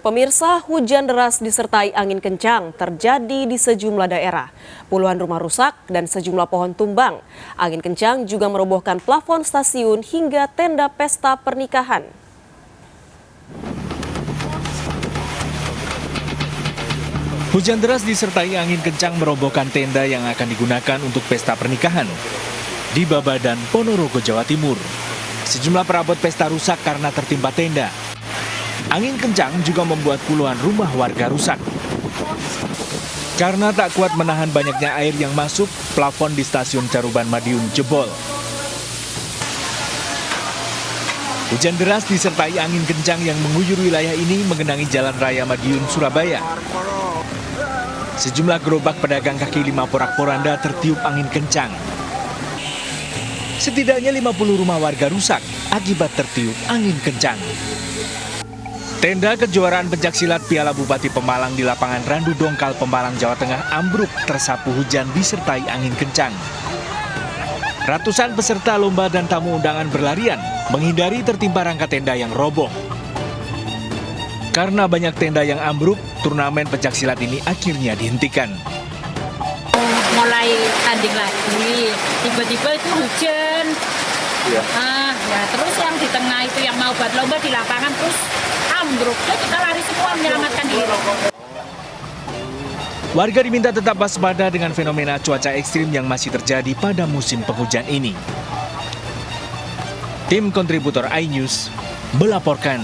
Pemirsa, hujan deras disertai angin kencang terjadi di sejumlah daerah. Puluhan rumah rusak dan sejumlah pohon tumbang. Angin kencang juga merobohkan plafon stasiun hingga tenda pesta pernikahan. Hujan deras disertai angin kencang merobohkan tenda yang akan digunakan untuk pesta pernikahan di Babadan, Ponorogo, Jawa Timur. Sejumlah perabot pesta rusak karena tertimpa tenda. Angin kencang juga membuat puluhan rumah warga rusak. Karena tak kuat menahan banyaknya air yang masuk, plafon di stasiun Caruban Madiun jebol. Hujan deras disertai angin kencang yang mengguyur wilayah ini mengenangi Jalan Raya Madiun, Surabaya. Sejumlah gerobak pedagang kaki lima porak-poranda tertiup angin kencang. Setidaknya 50 rumah warga rusak akibat tertiup angin kencang. Tenda kejuaraan pencaksilat Piala Bupati Pemalang di lapangan Randu Dongkal, Pemalang, Jawa Tengah ambruk tersapu hujan disertai angin kencang. Ratusan peserta lomba dan tamu undangan berlarian menghindari tertimpa rangka tenda yang roboh. Karena banyak tenda yang ambruk, turnamen pencaksilat ini akhirnya dihentikan. Mulai tanding lagi, tiba-tiba itu hujan. Ya terus yang di tengah itu yang mau buat lomba di lapangan terus ambruk, kita lari semua menyelamatkan diri. Warga diminta tetap waspada dengan fenomena cuaca ekstrim yang masih terjadi pada musim penghujan ini. Tim kontributor iNews melaporkan.